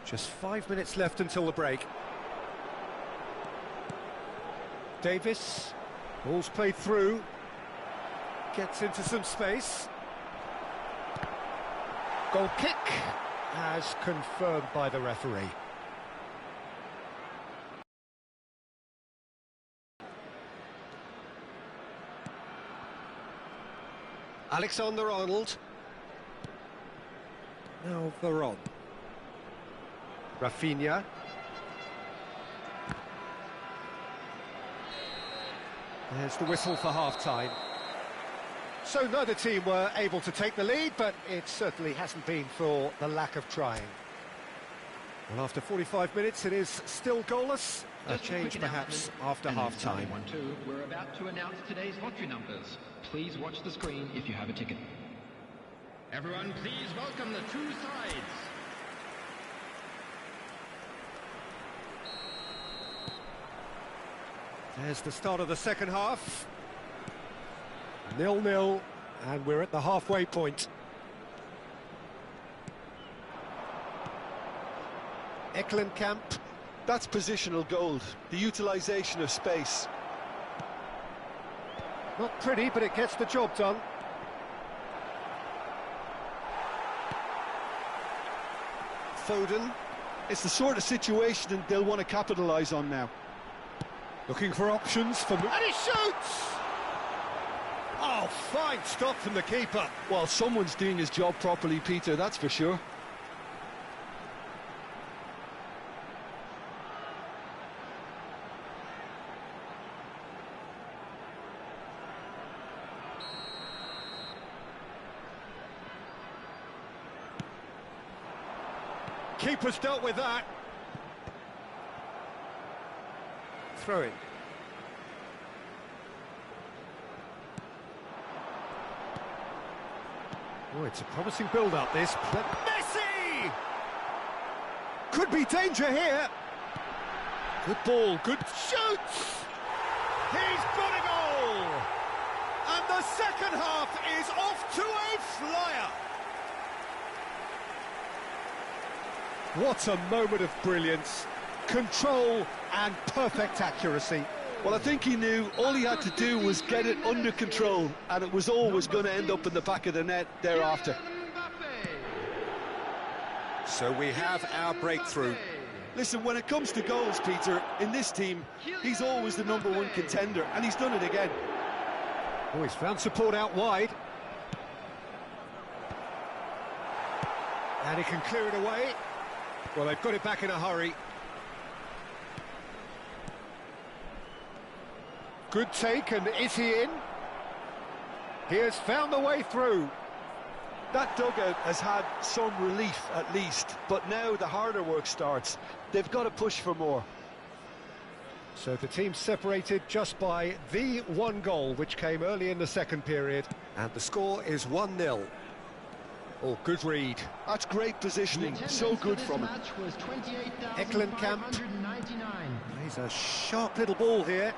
Just 5 minutes left until the break. Davis, ball's played through. Gets into some space. Goal kick, as confirmed by the referee. Alexander-Arnold. Now Veron. Rafinha. There's the whistle for half-time. So neither team were able to take the lead, but it certainly hasn't been for the lack of trying. Well, after 45 minutes, it is still goalless. A change perhaps after half-time. We're about to announce today's lottery numbers. Please watch the screen if you have a ticket. Everyone, please welcome the two sides. There's the start of the second half. 0-0, and we're at the halfway point. Eklenkamp. That's positional gold, the utilisation of space. Not pretty, but it gets the job done. Foden. It's the sort of situation they'll want to capitalise on now. Looking for options for... And he shoots! Oh, fine stop from the keeper. Well, someone's doing his job properly, Peter, that's for sure. Keeper's dealt with that. Throw it. Oh, it's a promising build-up, this. But Messi! Could be danger here. Good ball, good shoots! He's got a goal! And the second half is off to a flyer. What a moment of brilliance. Control and perfect accuracy. Well, I think he knew all he had to do was get it under control, and it was always going to end up in the back of the net thereafter. So we have our breakthrough. Listen, when it comes to goals, Peter, in this team, he's always the #1 contender, and he's done it again. Oh, he's found support out wide. And he can clear it away. Well, they've got it back in a hurry. Good take, and is he in? He has found the way through. That dugout has had some relief, at least, but now the harder work starts. They've got to push for more. So the team separated just by the one goal, which came early in the second period, and the score is 1-0. Oh, good read. That's great positioning, so good from him. Eklenkamp. He's a sharp little ball here.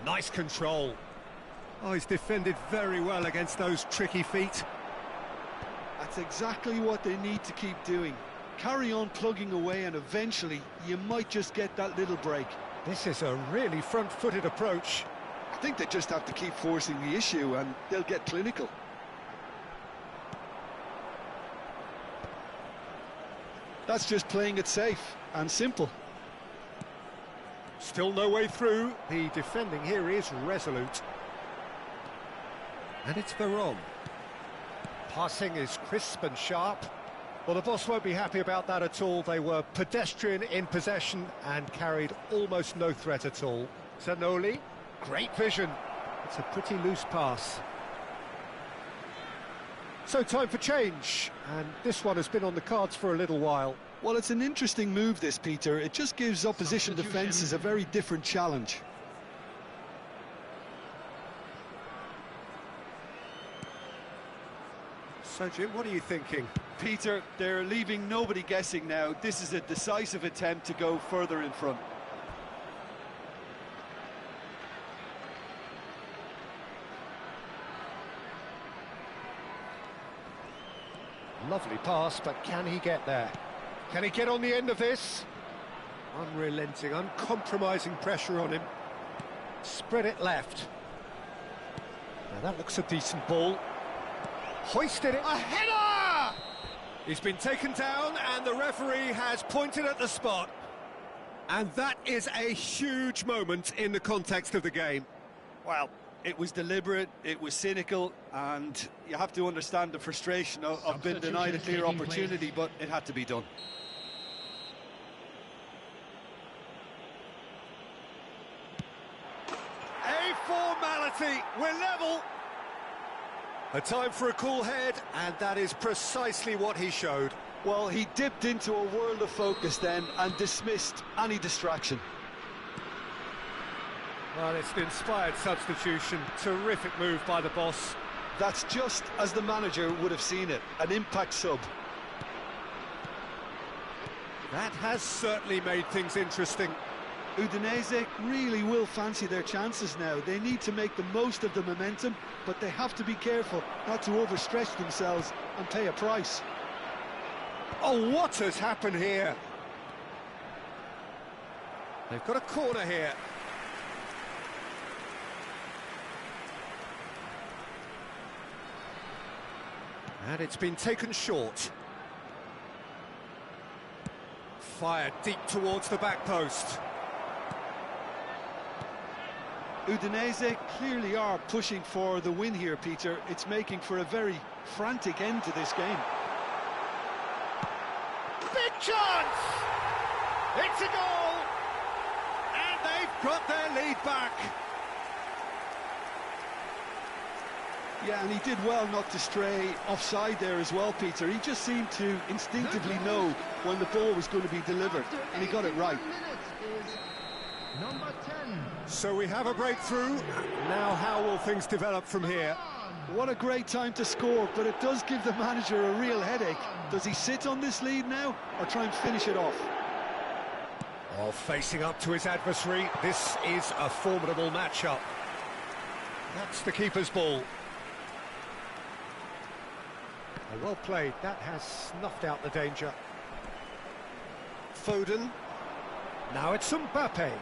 Nice control. Oh, he's defended very well against those tricky feet. That's exactly what they need to keep doing. Carry on plugging away, and eventually you might just get that little break. This is a really front-footed approach. I think they just have to keep forcing the issue, and they'll get clinical. That's just playing it safe and simple. Still no way through. The defending here is resolute. And it's Veron. Passing is crisp and sharp. Well, the boss won't be happy about that at all. They were pedestrian in possession and carried almost no threat at all. Zanoli, great vision. It's a pretty loose pass. So time for change, and this one has been on the cards for a little while. Well, it's an interesting move, this, Peter. It just gives opposition defences a very different challenge. So, Jim, what are you thinking? Peter, they're leaving nobody guessing now. This is a decisive attempt to go further in front. Lovely pass, but can he get there? Can he get on the end of this? Unrelenting, uncompromising pressure on him. Spread it left. Now that looks a decent ball. Hoisted it. A header! He's been taken down and the referee has pointed at the spot. And that is a huge moment in the context of the game. Well, it was deliberate, it was cynical, and you have to understand the frustration of being denied a clear opportunity, but it had to be done. A formality, we're level. A time for a cool head, and that is precisely what he showed. Well, he dipped into a world of focus then and dismissed any distraction. Well, it's an inspired substitution. Terrific move by the boss. That's just as the manager would have seen it, an impact sub. That has certainly made things interesting. Udinese really will fancy their chances now. They need to make the most of the momentum, but they have to be careful not to overstretch themselves and pay a price. Oh, what has happened here? They've got a corner here. And it's been taken short. Fired deep towards the back post. Udinese clearly are pushing for the win here, Peter. It's making for a very frantic end to this game. Big chance! It's a goal! And they've got their lead back. Yeah, and he did well not to stray offside there as well, Peter. He just seemed to instinctively know when the ball was going to be delivered, and he got it right. Number 10. So we have a breakthrough. Now how will things develop from here? What a great time to score, but it does give the manager a real headache. Does he sit on this lead now, or try and finish it off? Oh, facing up to his adversary, this is a formidable matchup. That's the keeper's ball. Oh, well played, that has snuffed out the danger. Foden. Now it's Mbappe.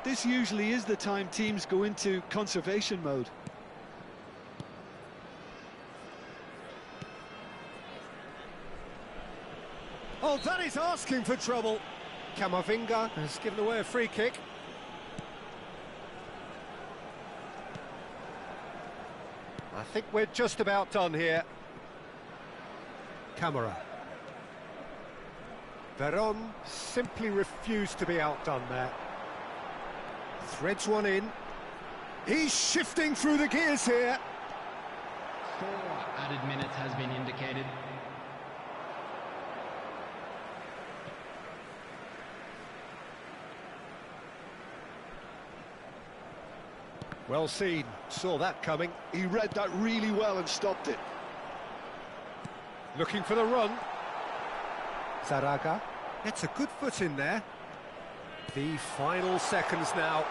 This usually is the time teams go into conservation mode. Oh, that is asking for trouble. Camavinga has given away a free kick. I think we're just about done here. Camara. Veron simply refused to be outdone there. Threads one in. He's shifting through the gears here. 4 added minutes has been indicated. Well seen, saw that coming. He read that really well and stopped it. Looking for the run. Zaraga gets a good foot in there. The final seconds now.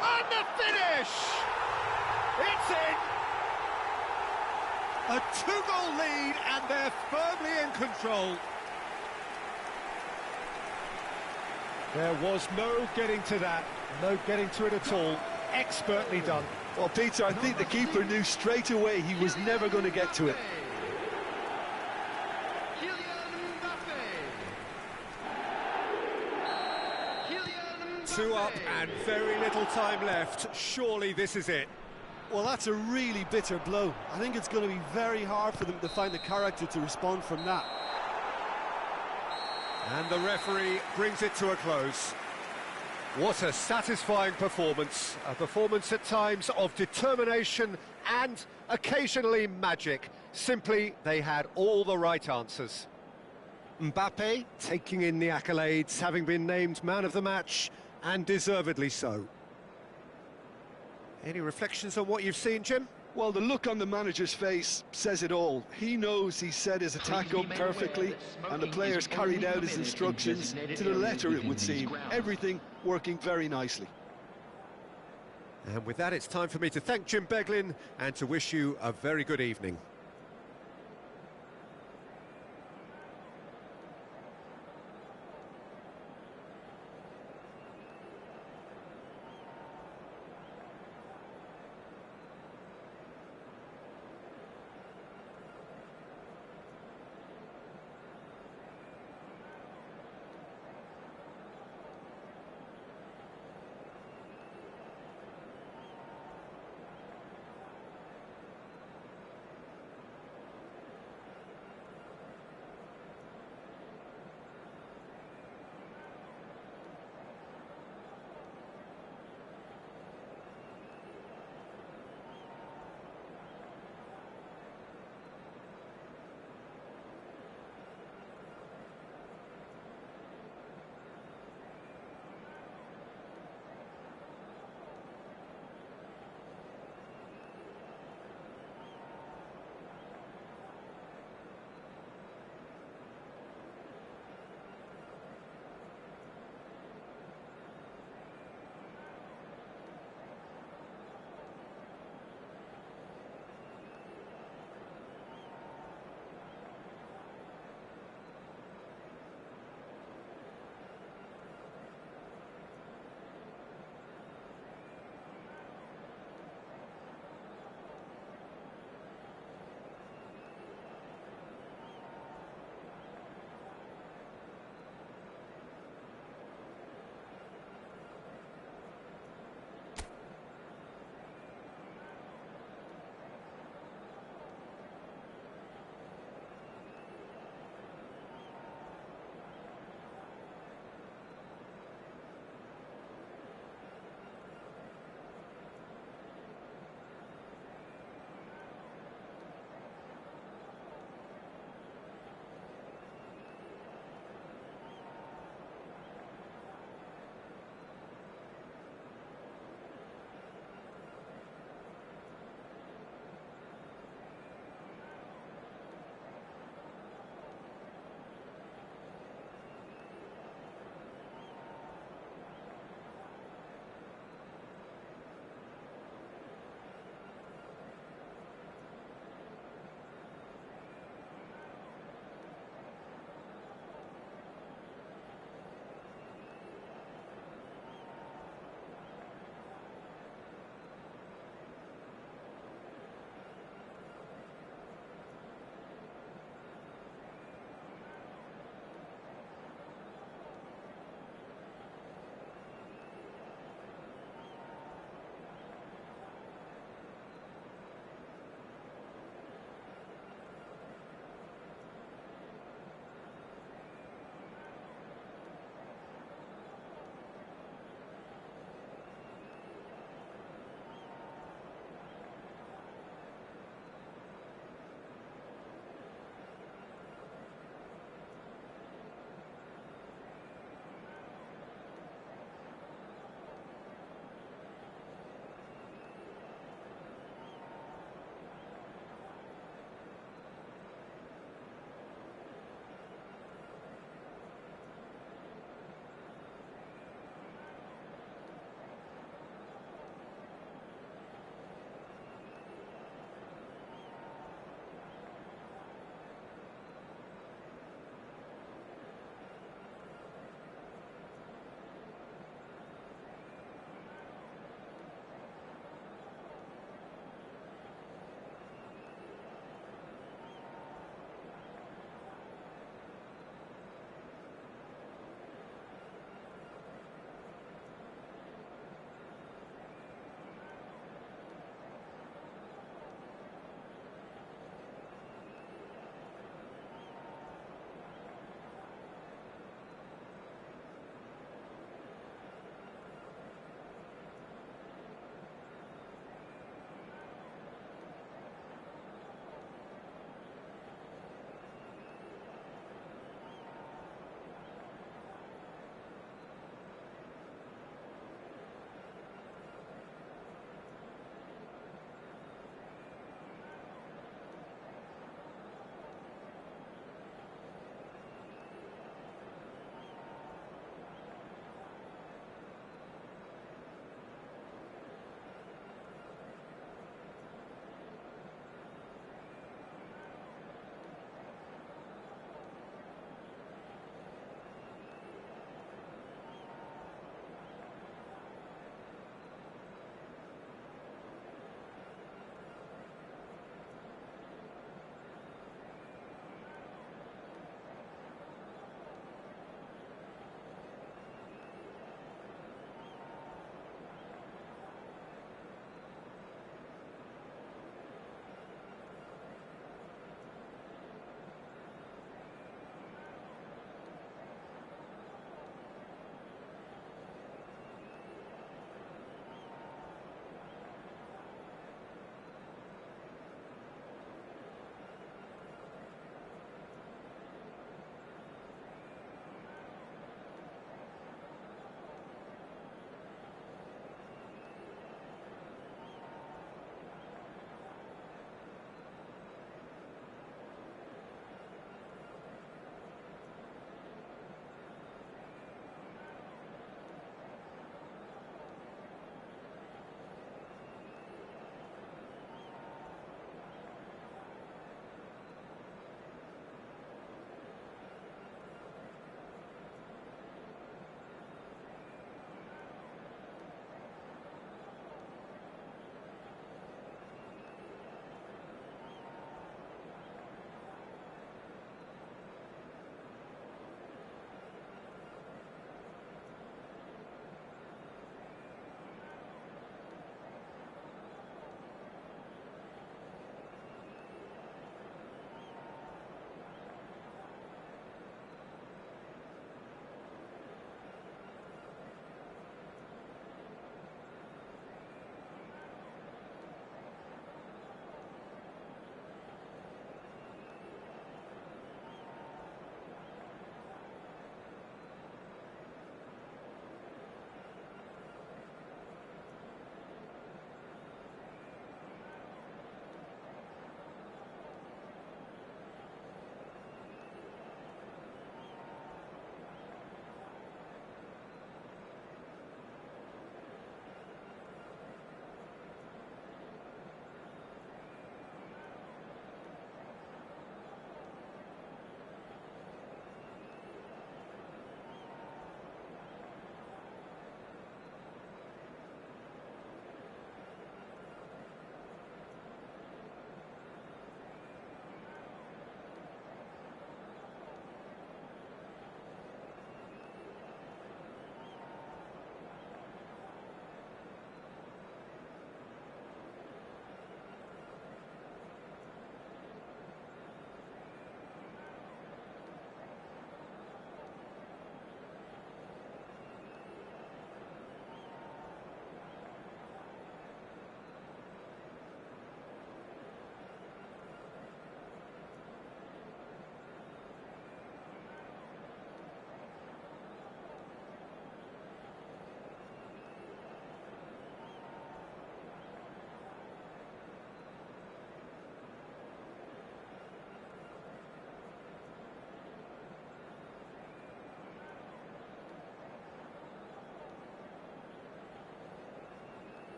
And the finish! It's in! A 2-goal lead and they're firmly in control. There was no getting to that, no getting to it at all. Expertly done. Well, Peter, I think the keeper knew straight away he was never going to get to it. Two up and very little time left. Surely this is it. Well, that's a really bitter blow. I think it's going to be very hard for them to find the character to respond from that. And the referee brings it to a close. What a satisfying performance. A performance at times of determination and occasionally magic. Simply, they had all the right answers. Mbappe taking in the accolades, having been named man of the match, and deservedly so. Any reflections on what you've seen, Jim? Well, the look on the manager's face says it all. He knows he set his attack up perfectly, and the players carried out his instructions to the letter, it would seem. Everything working very nicely. And with that, it's time for me to thank Jim Beglin and to wish you a very good evening.